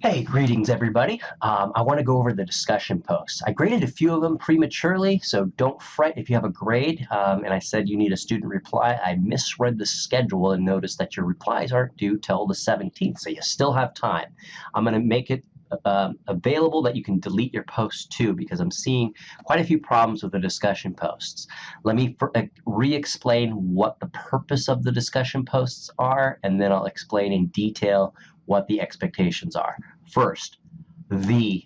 Hey, greetings everybody. I want to go over the discussion posts. I graded a few of them prematurely, so don't fret if you have a grade. And I said you need a student reply. I misread the schedule and noticed that your replies aren't due till the 17th, so you still have time. I'm going to make it available that you can delete your posts too, because I'm seeing quite a few problems with the discussion posts. Let me re-explain what the purpose of the discussion posts are, and then I'll explain in detail what the expectations are. First, the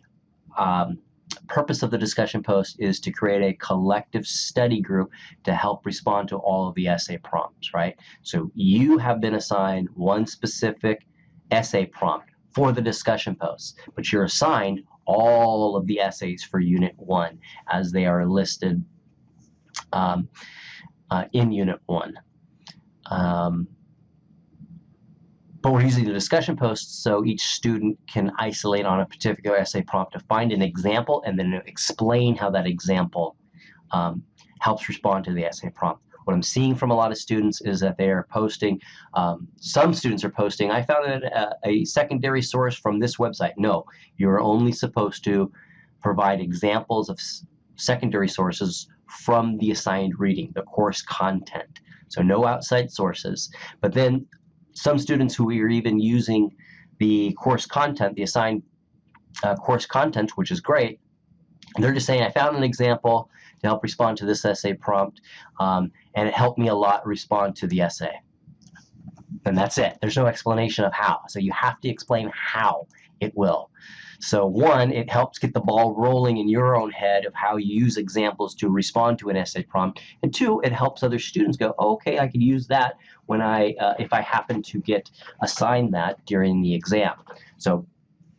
purpose of the discussion post is to create a collective study group to help respond to all of the essay prompts, right? So you have been assigned one specific essay prompt for the discussion posts, but you're assigned all of the essays for Unit 1 as they are listed in Unit 1. But we're using the discussion posts so each student can isolate on a particular essay prompt to find an example and then explain how that example helps respond to the essay prompt. What I'm seeing from a lot of students is that they are posting, some students are posting, I found a secondary source from this website. No, you're only supposed to provide examples of secondary sources from the assigned reading, the course content. So no outside sources. But then some students who are even using the course content, the assigned course content, which is great, they're just saying, I found an example to help respond to this essay prompt, and it helped me a lot respond to the essay. And that's it. There's no explanation of how. So you have to explain how it will. So one, it helps get the ball rolling in your own head of how you use examples to respond to an essay prompt. And two, it helps other students go, oh, okay, I could use that when if I happen to get assigned that during the exam. So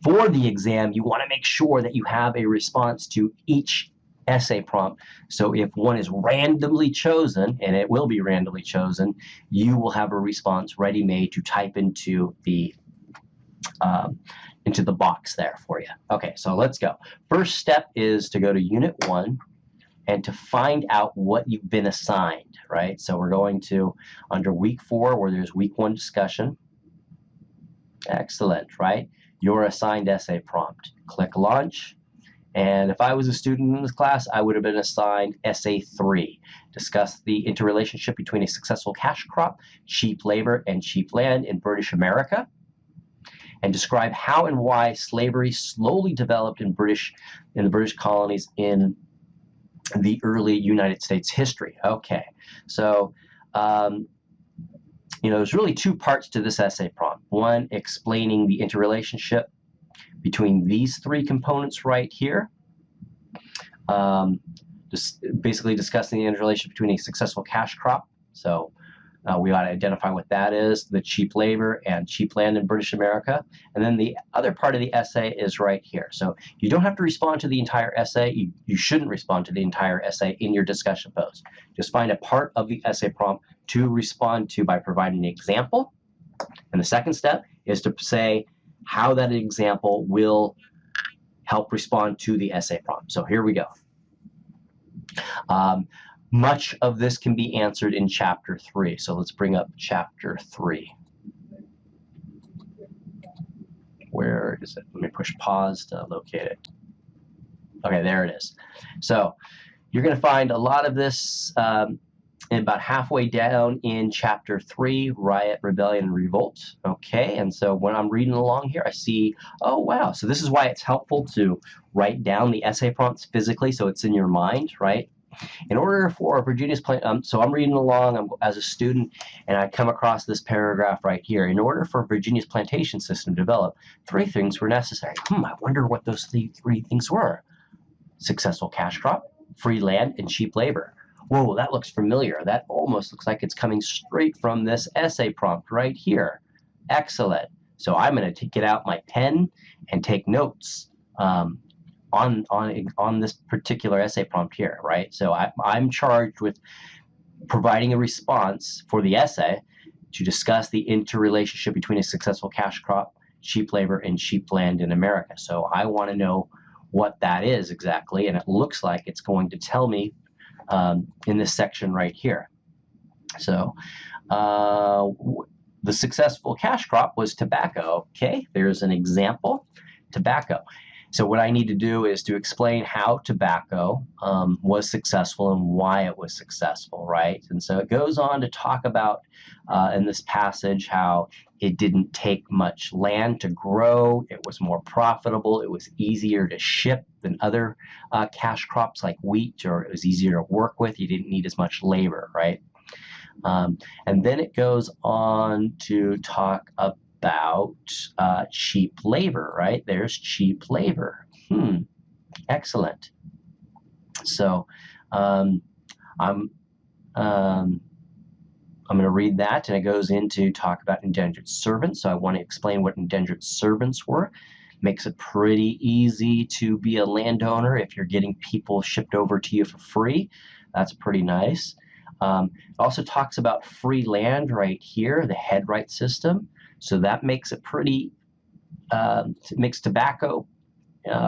for the exam, you want to make sure that you have a response to each essay prompt. So if one is randomly chosen, and it will be randomly chosen, you will have a response ready-made to type into the box there for you. Okay, so let's go. First step is to go to Unit 1 and to find out what you've been assigned, right? So we're going to, under Week 4, where there's Week 1 discussion. Excellent, right? Your assigned essay prompt. Click Launch. And if I was a student in this class, I would have been assigned Essay 3. Discuss the interrelationship between a successful cash crop, cheap labor, and cheap land in British America. And describe how and why slavery slowly developed in the British colonies in the early United States history. Okay, so there's really two parts to this essay prompt. One, explaining the interrelationship between these three components right here. Just basically discussing the interrelationship between a successful cash crop. So we ought to identify what that is, the cheap labor and cheap land in British America. And then the other part of the essay is right here. So you don't have to respond to the entire essay. You shouldn't respond to the entire essay in your discussion post. Just find a part of the essay prompt to respond to by providing an example. And the second step is to say how that example will help respond to the essay prompt. So here we go. Much of this can be answered in Chapter 3. So let's bring up Chapter 3. Where is it? Let me push pause to locate it. Okay, there it is. So you're going to find a lot of this about halfway down in Chapter 3, Riot, Rebellion, and Revolt. Okay, and so when I'm reading along here, I see, oh, wow. So this is why it's helpful to write down the essay prompts physically so it's in your mind, right? In order for Virginia's plan, so I'm reading along as a student, and I come across this paragraph right here. In order for Virginia's plantation system to develop, three things were necessary. I wonder what those three things were. Successful cash crop, free land, and cheap labor. Whoa, that looks familiar. That almost looks like it's coming straight from this essay prompt right here. Excellent. So I'm going to get out my pen and take notes on this particular essay prompt here, right? So I'm charged with providing a response for the essay to discuss the interrelationship between a successful cash crop, cheap labor, and cheap land in America. So I want to know what that is exactly, and it looks like it's going to tell me in this section right here. So the successful cash crop was tobacco. Okay, there's an example. tobacco. So what I need to do is to explain how tobacco was successful and why it was successful, right? And so it goes on to talk about in this passage how it didn't take much land to grow, it was more profitable, it was easier to ship than other cash crops like wheat, or it was easier to work with, you didn't need as much labor, right? And then it goes on to talk about cheap labor, right? There's cheap labor. Excellent. So I'm going to read that, and it goes into talk about indentured servants. So I want to explain what indentured servants were. Makes it pretty easy to be a landowner if you're getting people shipped over to you for free. That's pretty nice. It also talks about free land right here, the headright system. So that makes it pretty, makes tobacco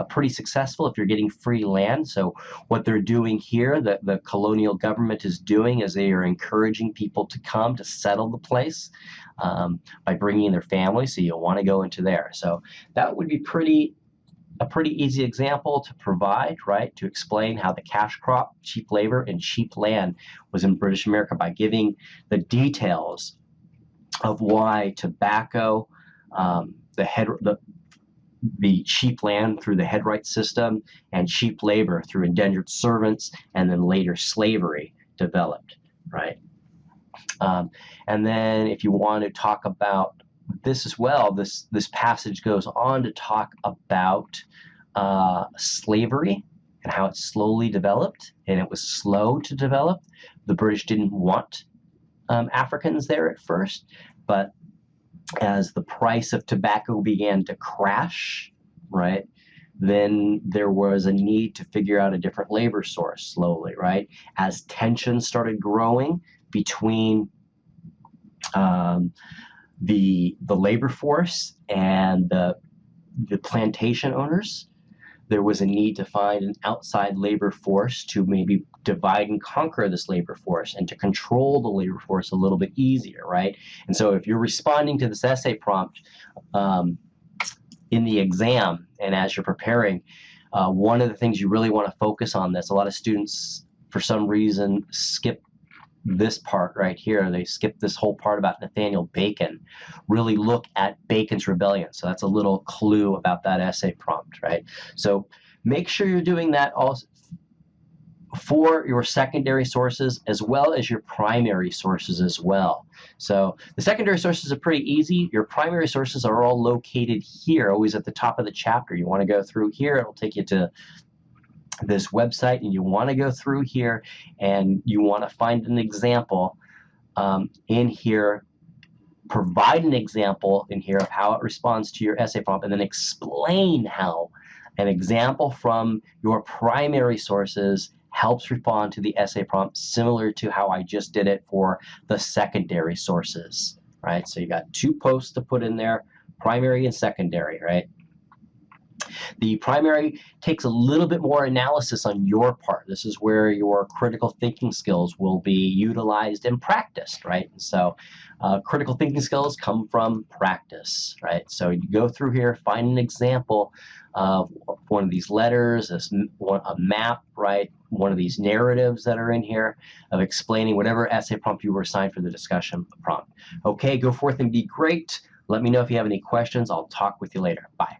pretty successful if you're getting free land. So what they're doing here, the colonial government is doing, is they are encouraging people to come to settle the place by bringing their family. So you'll want to go into there. So that would be a pretty easy example to provide, right, to explain how the cash crop, cheap labor, and cheap land was in British America by giving the details of why tobacco, the cheap land through the headright system, and cheap labor through indentured servants, and then later slavery developed, right? And then if you want to talk about this as well, this passage goes on to talk about slavery and how it slowly developed, and it was slow to develop. The British didn't want Africans there at first, but as the price of tobacco began to crash, right, then there was a need to figure out a different labor source slowly, right? As tensions started growing between the labor force and the plantation owners, there was a need to find an outside labor force to maybe divide and conquer this labor force and to control the labor force a little bit easier, right? And so if you're responding to this essay prompt in the exam and as you're preparing, one of the things you really want to focus on this, a lot of students for some reason skip this part right here. They skip this whole part about Nathaniel Bacon. Really look at Bacon's Rebellion. So that's a little clue about that essay prompt, right? So make sure you're doing that also for your secondary sources as well as your primary sources as well. So the secondary sources are pretty easy. Your primary sources are all located here, always at the top of the chapter. You want to go through here. It'll take you to this website, and you want to go through here and you want to find an example in here, provide an example in here of how it responds to your essay prompt, and then explain how an example from your primary sources helps respond to the essay prompt, similar to how I just did it for the secondary sources, right? So you got 2 posts to put in there, primary and secondary, right? The primary takes a little bit more analysis on your part. This is where your critical thinking skills will be utilized and practiced, right? And so critical thinking skills come from practice, right? So you go through here, find an example of one of these letters, a map, right? One of these narratives that are in here of explaining whatever essay prompt you were assigned for the discussion prompt. Okay, go forth and be great. Let me know if you have any questions. I'll talk with you later. Bye.